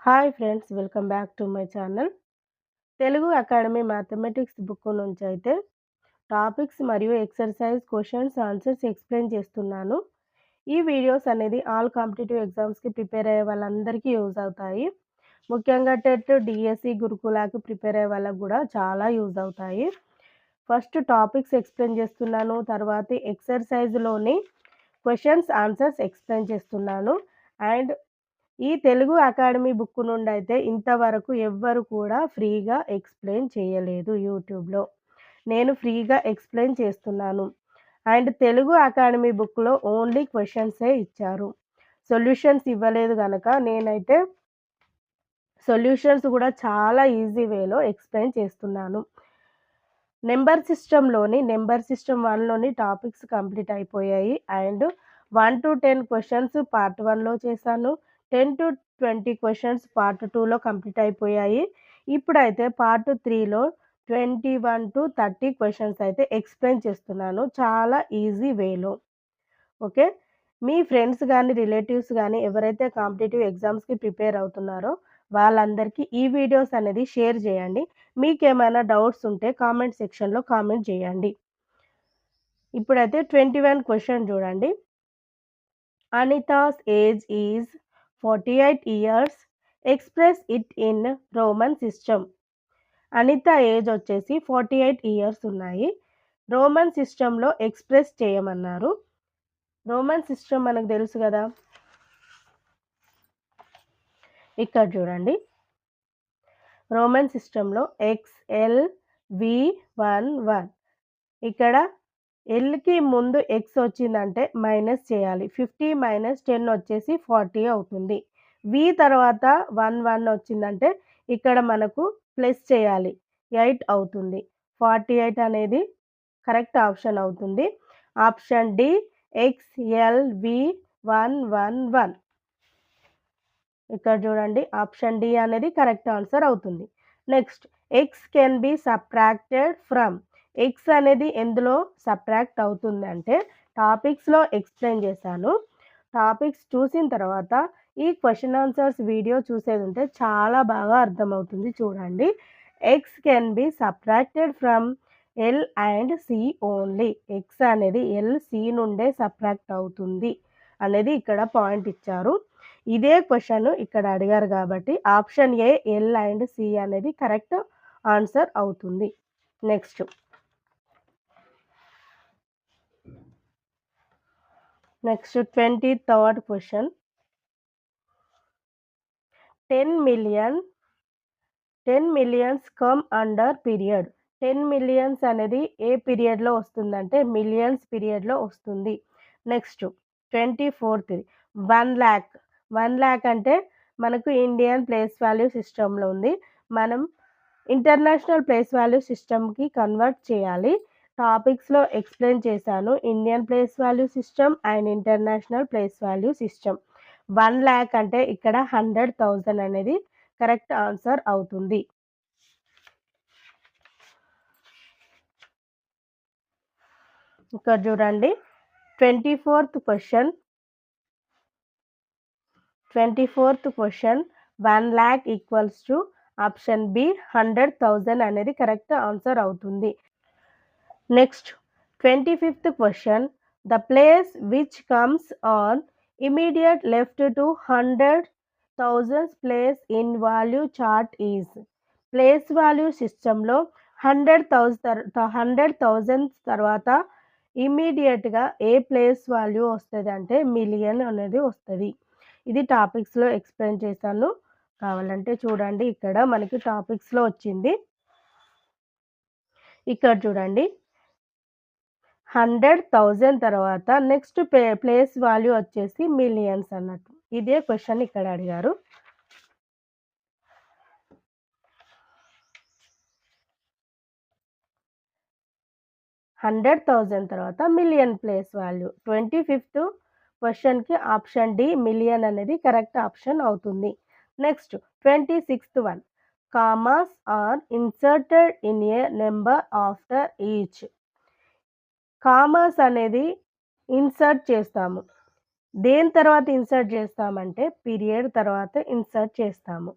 Hi friends, welcome back to my channel. Telugu academy mathematics book నుంచి అయితే topics మరియు exercise questions answers explain చేస్తున్నాను. ఈ వీడియోస్ అనేది ఆల్ కాంపిటేటివ్ ఎగ్జామ్స్కి ప్రిపేర్ అయ్యే వాళ్ళందరికీ యూజ్ అవుతాయి. ముఖ్యంగా టెట్, డిఎస్సి, గురుకులాకి ప్రిపేర్ అయ్యే వాళ్ళకు కూడా చాలా యూజ్ అవుతాయి. ఫస్ట్ టాపిక్స్ ఎక్స్ప్లెయిన్ చేస్తున్నాను, తర్వాత ఎక్సర్సైజ్లోని క్వశ్చన్స్ ఆన్సర్స్ ఎక్స్ప్లెయిన్ చేస్తున్నాను. అండ్ ఈ తెలుగు అకాడమీ బుక్ నుండి అయితే ఇంతవరకు ఎవ్వరు కూడా ఫ్రీగా ఎక్స్ప్లెయిన్ చేయలేదు యూట్యూబ్లో. నేను ఫ్రీగా ఎక్స్ప్లెయిన్ చేస్తున్నాను. అండ్ తెలుగు అకాడమీ బుక్లో ఓన్లీ క్వశ్చన్సే ఇచ్చారు, సొల్యూషన్స్ ఇవ్వలేదు కనుక నేనైతే సొల్యూషన్స్ కూడా చాలా ఈజీ వేలో ఎక్స్ప్లెయిన్ చేస్తున్నాను. నెంబర్ సిస్టమ్ 1లోని టాపిక్స్ కంప్లీట్ అయిపోయాయి. అండ్ 1 to 10 క్వశ్చన్స్ పార్ట్ 1లో చేశాను. 10 to 20 క్వశ్చన్స్ పార్ట్ 2లో కంప్లీట్ అయిపోయాయి. ఇప్పుడైతే పార్ట్ 3లో 21 to 30 క్వశ్చన్స్ అయితే ఎక్స్ప్లెయిన్ చేస్తున్నాను చాలా ఈజీ వేలో. ఓకే, మీ ఫ్రెండ్స్ కానీ రిలేటివ్స్ కానీ ఎవరైతే కాంపిటేటివ్ ఎగ్జామ్స్కి ప్రిపేర్ అవుతున్నారో వాళ్ళందరికీ ఈ వీడియోస్ అనేది షేర్ చేయండి. మీకేమైనా డౌట్స్ ఉంటే కామెంట్ సెక్షన్లో కామెంట్ చేయండి. ఇప్పుడైతే 21 క్వశ్చన్ చూడండి. Anita's age is 48 years, express it in Roman system. Anita age వచ్చేసి 48 ఇయర్స్ ఉన్నాయి. రోమన్ సిస్టంలో ఎక్స్ప్రెస్ చేయమన్నారు. రోమన్ సిస్టమ్ మనకు తెలుసు కదా. ఇక్కడ చూడండి, రోమన్ సిస్టంలో XLV11 ఇక్కడ ఎల్కి ముందు ఎక్స్ వచ్చిందంటే మైనస్ చేయాలి. 50 మైనస్ 10 వచ్చేసి 40 అవుతుంది. వి తర్వాత 11 వచ్చిందంటే ఇక్కడ మనకు ప్లస్ చేయాలి, 8 అవుతుంది. 48 అనేది కరెక్ట్ ఆప్షన్ అవుతుంది. Option D XLV111. ఇక్కడ చూడండి, ఆప్షన్ డి అనేది కరెక్ట్ ఆన్సర్ అవుతుంది. Next, X can be subtracted from. X అనేది ఎందులో సబ్ట్రాక్ట్ అవుతుందంటే టాపిక్స్లో ఎక్స్ప్లెయిన్ చేశాను. టాపిక్స్ చూసిన తర్వాత ఈ క్వశ్చన్ ఆన్సర్స్ వీడియో చూసేది ఉంటే చాలా బాగా అర్థమవుతుంది. చూడండి, X can be subtracted from L and C only. X అనేది ఎల్ సి నుండే సబ్ట్రాక్ట్ అవుతుంది అనేది ఇక్కడ పాయింట్ ఇచ్చారు. ఇదే క్వశ్చన్ ఇక్కడ అడిగారు కాబట్టి option A L and C అనేది కరెక్ట్ ఆన్సర్ అవుతుంది. Next 23rd question. 10 millions come under period. 10 millions అనేది ఏ పీరియడ్లో వస్తుందంటే మిలియన్స్ పీరియడ్లో వస్తుంది. Next 24th 1 lakh. 1 lakh అంటే మనకు ఇండియన్ ప్లేస్ వాల్యూ సిస్టంలో ఉంది. మనం ఇంటర్నేషనల్ ప్లేస్ వాల్యూ సిస్టమ్కి కన్వర్ట్ చేయాలి. టాపిక్స్లో ఎక్స్ప్లెయిన్ చేశాను Indian place value system and international place value system. 1 lakh అంటే ఇక్కడ 100,000 అనేది కరెక్ట్ ఆన్సర్ అవుతుంది. ఇక్కడ చూడండి, 24th question. 1 lakh equals to option B 100,000 అనేది కరెక్ట్ ఆన్సర్ అవుతుంది. Next 25th question. The place which comes on immediate left to 100,000 place in value chart is. Place value సిస్టంలో 100,000 తర్వాత ఇమీడియట్గా ఏ ప్లేస్ వాల్యూ వస్తుంది అంటే మిలియన్ అనేది వస్తుంది. ఇది టాపిక్స్లో ఎక్స్ప్లెయిన్ చేశాను, కావాలంటే చూడండి. ఇక్కడ మనకి టాపిక్స్లో వచ్చింది. ఇక్కడ చూడండి, 100,000 తర్వాత నెక్స్ట్ ప్లేస్ వాల్యూ వచ్చేసి మిలియన్స్ అన్నట్టు. ఇదే క్వశ్చన్ ఇక్కడ అడిగారు. $100,000 తర్వాత మిలియన్ ప్లేస్ వాల్యూ. 25th క్వశ్చన్కి ఆప్షన్ డి మిలియన్ అనేది కరెక్ట్ ఆప్షన్ అవుతుంది. Next 26th one. Commas are inserted in a number after each. Commas అనేది ఇన్సర్ట్ చేస్తాము. దేని తర్వాత ఇన్సర్ట్ చేస్తామంటే పీరియడ్ తర్వాత ఇన్సర్ట్ చేస్తాము.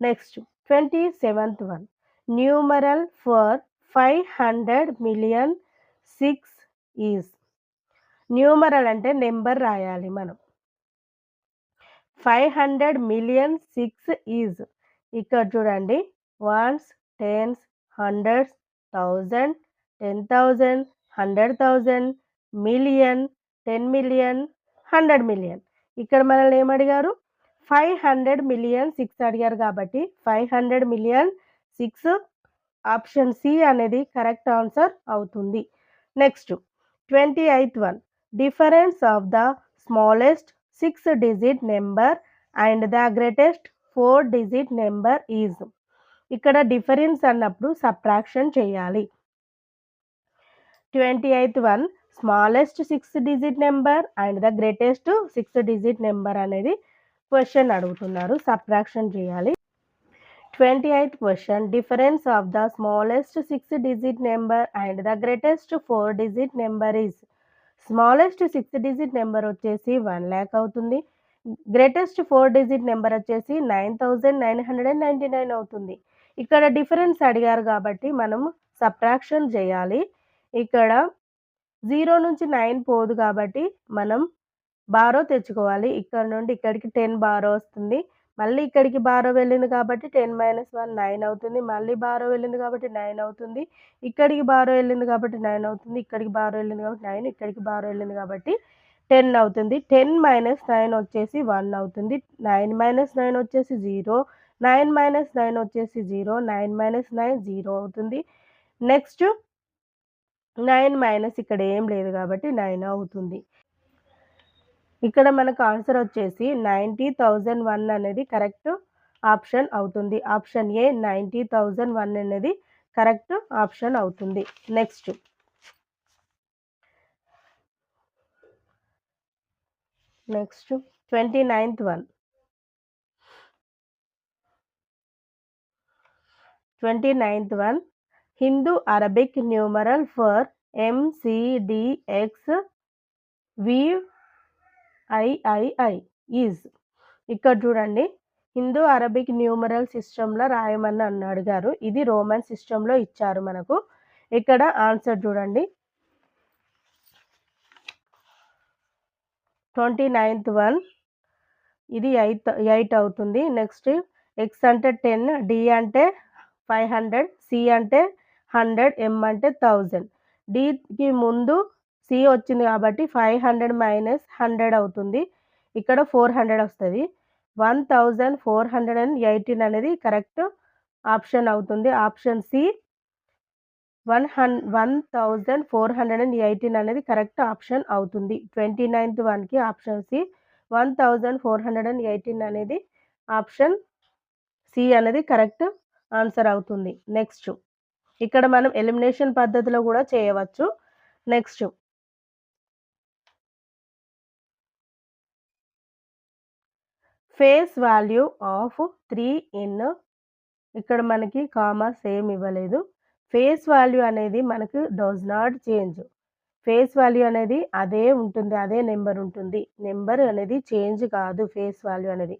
Next 27th one numeral for 500,000,000 6 is. Numeral అంటే నెంబర్ రాయాలి మనం. 500,000,000 6 ఈజ్. ఇక్కడ చూడండి వన్స్, టెన్స్, హండ్రెడ్స్, 1000, 10,000, 100,000, మిలియన్, 10,000,000, 100,000,000. ఇక్కడ మనల్ని ఏమడిగారు? 500,000,000 6 అడిగారు కాబట్టి 500,000,000 6 ఆప్షన్ సి అనేది కరెక్ట్ ఆన్సర్ అవుతుంది. Next 28th one difference of the smallest 6 digit number and the greatest 4 digit number is. ఇక్కడ డిఫరెన్స్ అన్నప్పుడు సబ్ట్రాక్షన్ చేయాలి. 28th one smallest 6 digit number and the greatest 6 digit number అనేది question అడుగుతున్నారు, subtraction చేయాలి. 28th question difference of the smallest 6 digit number and the greatest 4 digit number is. Smallest 6 digit number వచ్చేసి 1,00,000 అవుతుంది. Greatest 4 digit number వచ్చేసి 9,999 అవుతుంది. ఇక్కడ difference అడిగారు కాబట్టి మనం సబ్ట్రాక్షన్ చేయాలి. ఇక్కడ 0 నుంచి 9 పోదు కాబట్టి మనం బారో తెచ్చుకోవాలి. ఇక్కడ నుండి ఇక్కడికి 10 బారో వస్తుంది. మళ్ళీ ఇక్కడికి బారో వెళ్ళింది కాబట్టి 10 - 1 9 అవుతుంది. మళ్ళీ బారో వెళ్ళింది కాబట్టి 9 అవుతుంది. ఇక్కడికి బారో వెళ్ళింది కాబట్టి 9 అవుతుంది. ఇక్కడికి బారో వెళ్ళింది కాబట్టి 9, ఇక్కడికి బారో వెళ్ళింది కాబట్టి 10 అవుతుంది. 10 - 9 వచ్చేసి 1 అవుతుంది. 9 - 9 వచ్చేసి 0. 9 - 9 వచ్చేసి 0. 9 - 9 0 అవుతుంది. నెక్స్ట్ 9 మైనస్ ఇక్కడ ఏం లేదు కాబట్టి 9 అవుతుంది. ఇక్కడ మనకు ఆన్సర్ వచ్చేసి 90,001 అనేది కరెక్ట్ ఆప్షన్ అవుతుంది. ఆప్షన్ ఏ 90,001 అనేది కరెక్ట్ ఆప్షన్ అవుతుంది. Next 29th one 29th one Hindu Arabic numeral for MCDX VIII is. ఇక్కడ చూడండి హిందూ అరబిక్ న్యూమరల్ సిస్టంలో రాయమని నన్ను అడిగారు. ఇది రోమన్ సిస్టంలో ఇచ్చారు మనకు. ఇక్కడ ఆన్సర్ చూడండి 29th వన్ ఇది 8 అవుతుంది. నెక్స్ట్ X అంటే 10, D అంటే 500, C అంటే 100, M అంటే 1000. Dకి ముందు C వచ్చింది కాబట్టి 500 - 100 అవుతుంది. ఇక్కడ 400 వస్తుంది. 1418 అనేది కరెక్ట్ ఆప్షన్ అవుతుంది. ఆప్షన్ సి 1418 అనేది కరెక్ట్ ఆప్షన్ అవుతుంది. 29th వన్కి ఆప్షన్ సి 1418 అనేది ఆప్షన్ సి అనేది కరెక్ట్ ఆన్సర్ అవుతుంది. నెక్స్ట్ ఇక్కడ మనం ఎలిమినేషన్ పద్ధతిలో కూడా చేయవచ్చు. Next face value of 3 in. ఇక్కడ మనకి కామా సేమ్ ఇవ్వలేదు. ఫేస్ వాల్యూ అనేది మనకు does not change. Face value అనేది అదే ఉంటుంది, అదే నెంబర్ ఉంటుంది. నెంబర్ అనేది చేంజ్ కాదు ఫేస్ వాల్యూ అనేది.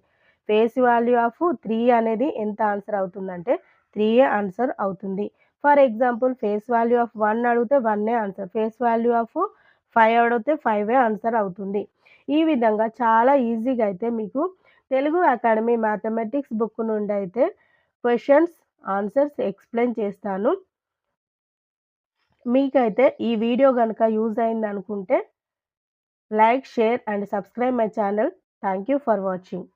ఫేస్ వాల్యూ ఆఫ్ 3 అనేది ఎంత ఆన్సర్ అవుతుందంటే 3 ఆన్సర్ అవుతుంది. For example face value of 1 అడిగితే 1 ఆన్సర్. ఫేస్ వాల్యూ ఆఫ్ 5 అడిగితే 5 ఆన్సర్ అవుతుంది. ఈ విధంగా చాలా ఈజీగా అయితే మీకు తెలుగు అకాడమీ మ్యాథమెటిక్స్ బుక్ నుండి అయితే క్వశ్చన్స్, ఆన్సర్స్ ఎక్స్ప్లెయిన్ చేస్తాను. మీకైతే ఈ వీడియో కనుక యూజ్ అయింది అనుకుంటే like, share and subscribe my channel. Thank you for watching.